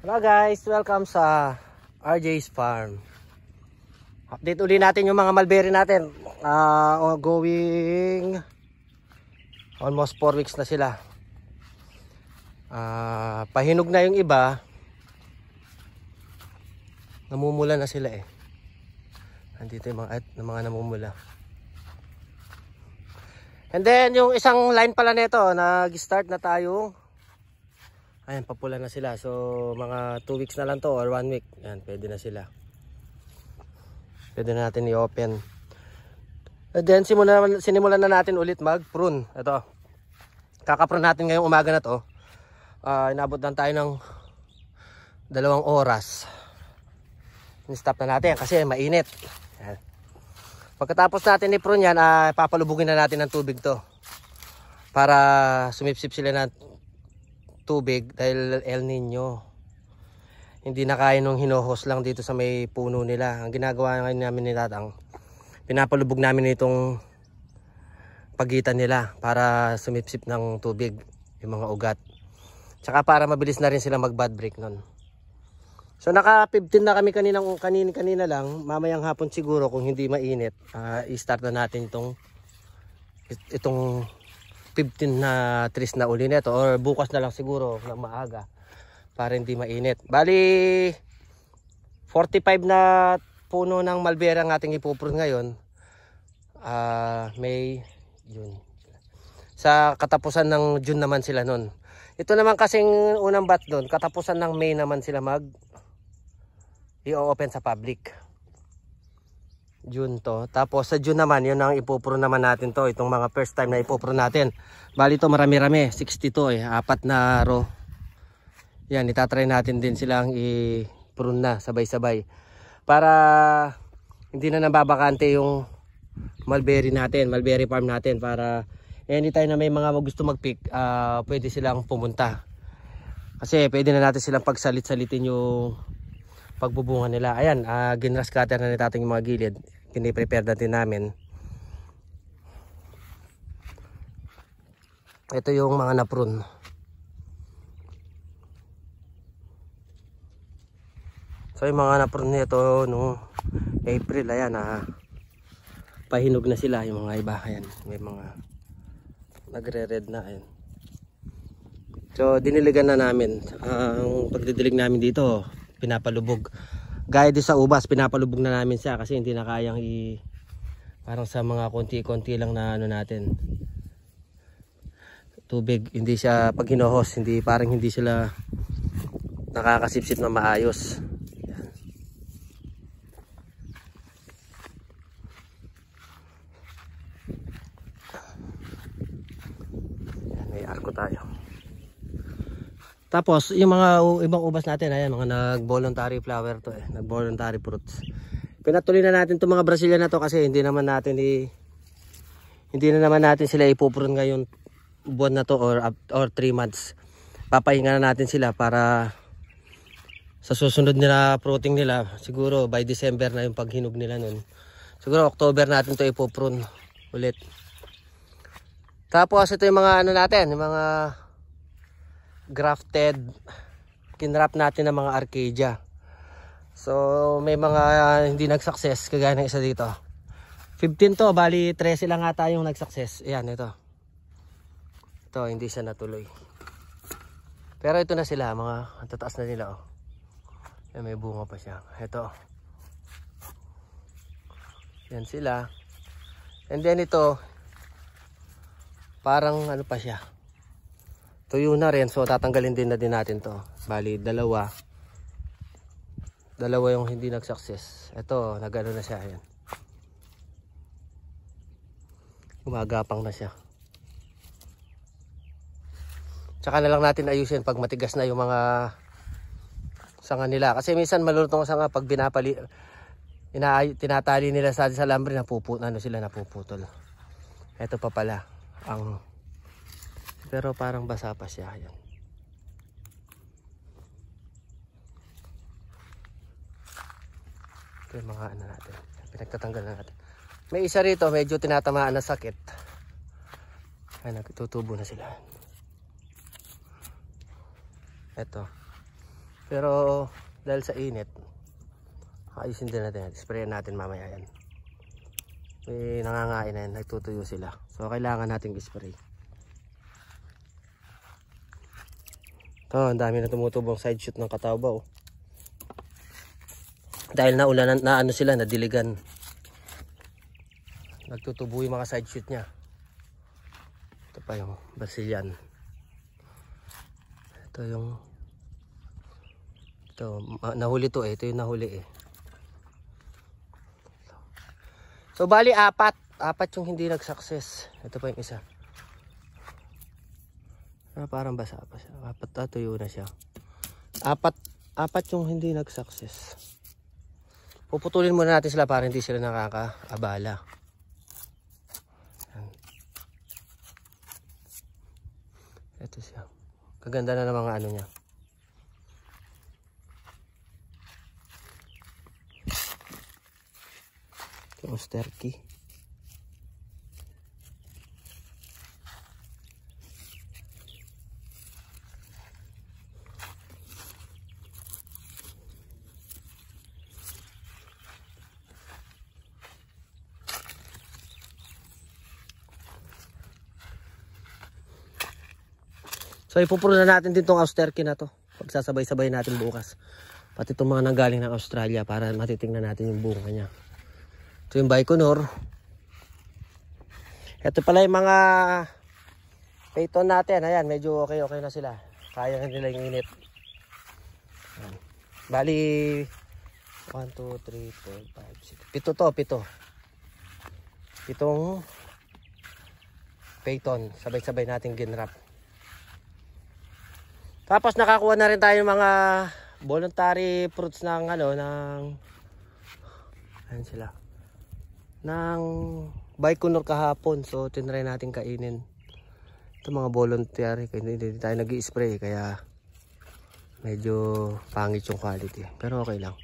Hello guys, welcome sa RJ's Farm. Update uli natin yung mga mulberry natin. Going almost 4 weeks na sila. Pahinog na yung iba. Namumula na sila eh. Andito yung mga namumula. And then yung isang line pala nito, nag-start na tayo. Ayan, papula na sila. So, mga 2 weeks na lang to or 1 week. Ayan, pwede na sila. Pwede na natin i-open. And then, sinimulan na natin ulit mag-prune. Ito. Kaka-prune natin ngayong umaga na to. Inabot lang tayo ng 2 oras. In-stop na natin kasi mainit. Ayan. Pagkatapos natin i-prune yan, papalubugin na natin ng tubig to. Para sumipsip sila ng tubig dahil El Nino. Hindi na kaya nung hinohos lang dito sa may puno nila. Ang ginagawa ngayon namin ni Tatang, pinapalubog namin itong pagitan nila para sumipsip ng tubig yung mga ugat. Tsaka para mabilis na rin sila mag-bud break nun. So naka 15 na kami kanina lang. Mamayang hapon siguro kung hindi mainit, i-start na natin itong 15 na trees na uli nito, or bukas na lang siguro ng maaga para hindi mainit. Bali 45 na puno ng mulberry ang ating ipuprune ngayon. May June. Sa katapusan ng June naman sila nun. Ito naman kasing unang batch doon, katapusan ng May naman sila i-open sa public. June to. Tapos sa June naman, yun ang ipuprune naman natin to. Itong mga first time na ipuprune natin. Bali to marami-rami. 62 eh. 4 na row. Yan, itatry natin din silang i-prune na sabay-sabay. Para hindi na nababakante yung mulberry natin, mulberry farm natin. Para anytime na may mga gusto mag-pick, pwede silang pumunta. Kasi pwede na natin silang pagsalit-salitin yung pagbubunga nila. Ayan, ginras cutter na natin yung mga gilid. Piniprepare natin namin. Ito yung mga na-prune. So yung mga na-prune nito noong April, ayan, pahinog na sila yung mga iba. Ayan, may mga nagre-red na. Ayan. So diniligan na namin. Ang pagdidilig namin dito, pinapalubog. Gaya din sa ubas, pinapalubog na namin siya kasi hindi na kayang parang sa mga konti-konti lang na natin. Tubig, hindi siya pag hinohos, parang hindi sila nakakasipsip na maayos. Yan. Yan, may arko tayo. Tapos yung mga ibang ubas natin, ayan, mga nag-voluntary flower to eh, nag-voluntary fruits. Pinatuloy na natin itong mga Brazilian na to kasi hindi na naman natin sila ipuprune ngayon buwan na to or 3 months. Papahinga na natin sila para sa susunod nila fruiting nila, siguro by December na yung paghinog nila nun. Siguro October natin to ipuprune ulit. Tapos ito yung mga natin, yung mga grafted, kinrap natin ng mga Arcadia. So may mga hindi nag-success kagaya ng isa dito. 15 to, bali 13 lang ata yung nag-success. Ayan, ito hindi siya natuloy. Pero ito na sila, mga tataas na nila oh. Ayan, may bunga pa siya. Ito. Yan sila. And then ito, parang ano pa siya, tuyo na rin, so tatanggalin din natin to. Bali dalawa yung hindi nag-success. Ito, nagano na siya. Ayan, gumagapang na siya. Tsaka na lang natin ayusin pag matigas na yung mga sanga nila. Kasi minsan malulutong sanga pag tinatali nila sa lambre, napuputol. Ito pa pala pero parang basa pa siya. Ayan. Ito yung mga natin, pinagtatanggal na natin. May isa rito medyo tinatamaan na sakit. Ay, nagtutubo na sila. Ito. Pero dahil sa init, ayusin din natin. Sprayan natin mamaya yan. May nangangain na yan, nagtutuyo sila. So kailangan nating i-spray. Ito, ang dami na tumutubong side shoot ng Catawba. Dahil naulan na ano sila, nadiligan. Nagtutubo yung mga side shoot niya. Ito pa yung Brazilian. Ito yung nahuli to eh. Ito yung nahuli eh. So bali apat yung hindi nag-success. Ito pa yung isa. Parang basa pa siya. Apat tuyo na siya. Apat yung hindi nag-success. Puputulin muna natin sila para hindi sila nakakaabala. Ito siya. Kaganda na ng mga ano niya. Yung Osterky. So ipupuro na natin din tong Osterky na to. Pagsasabay-sabay natin bukas. Pati itong mga nanggaling ng Australia para matitingnan natin yung bunga niya. Ito yung Baikonur. Ito pala yung mga payton natin. Ayan, medyo okay na sila. Kaya nila yung init. Ayan. Bali 1, 2, 3, 4, 5, 6. Pito to, pito. Pitong payton. Sabay-sabay natin ginrap. Tapos nakakuha na rin tayo ng mga voluntary fruits ng ayan sila. Ng Baikonur kahapon. So tinry natin kainin. Ito mga voluntary, hindi tayo nag-i-spray kaya medyo pangit yung quality. Pero okay lang.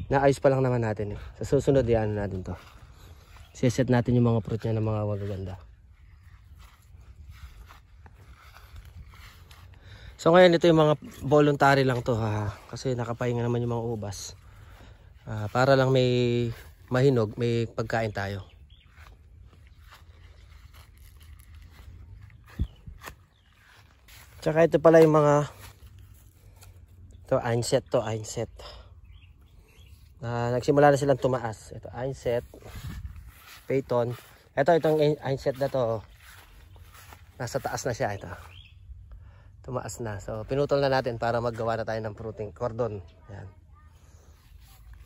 Naayos pa lang naman natin eh. Sa susunod yan natin to. Siset natin yung mga fruit niya ng mga magaganda. So ngayon ito yung mga voluntary lang to kasi nakapahinga naman yung mga ubas. Para lang may mahinog, may pagkain tayo. Tsaka ito pala yung mga einset. Nagsimula na silang tumaas. Ito einset, payton. Itong einset na to nasa taas na siya ito. Tumaas na. So pinutol na natin para maggawa na tayo ng fruiting cordon. Ayan.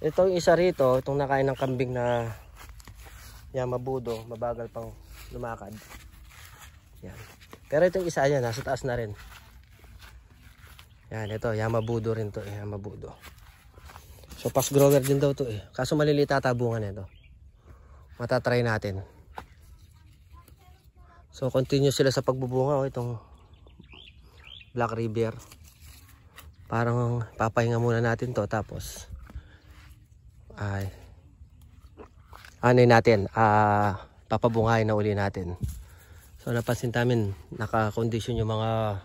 Itong isa rito, itong nakain ng kambing na Yamabudo, mabagal pang lumakad. Yan. Pero itong isa yan, nasa taas na rin. Yan, ito, Yamabudo rin to, Yamabudo. So fast grower din daw to eh. Kaso maliliit tabungan nito. Matatry natin. So continue sila sa pagbubunga itong Black River. Parang papahinga muna natin to tapos papabungahin na uli natin. So napansin namin naka-condition yung mga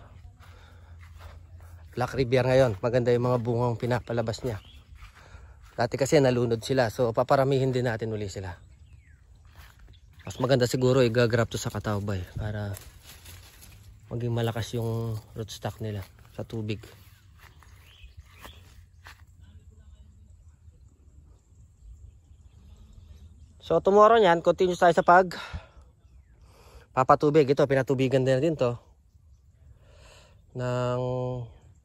Black River ngayon. Maganda yung mga bungang pinapalabas niya. Dati kasi nalunod sila. So paparamihin din natin uli sila. Mas maganda siguro i-grab to sa Catawba para maging malakas yung rootstock nila sa tubig. So tomorrow niyan, continue tayo sa papatubig. Ito, pinatubigan din to.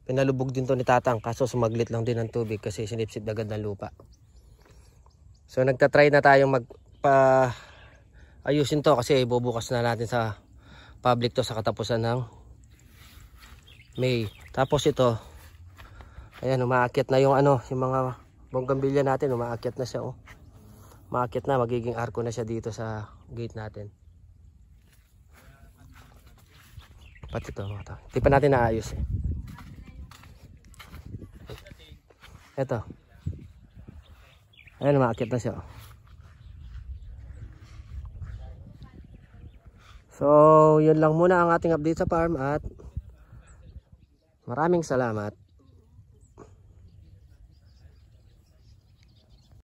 Pinalubog din to ni Tatang. Kaso sumaglit lang din ng tubig kasi sinipsip agad ng lupa. So nagtatry na tayong ayusin to kasi bubukas na natin sa public to sa katapusan ng May. Tapos ito, ayan, umaakyat na yung yung mga bonggambilya natin, umaakyat na siya oh. Umaakyat na, magiging arko na siya dito sa gate natin. Pati ito, hindi pa natin naayos eh. Ito. Ayan, umaakyat na siya oh. So, yun lang muna ang ating update sa farm at maraming salamat.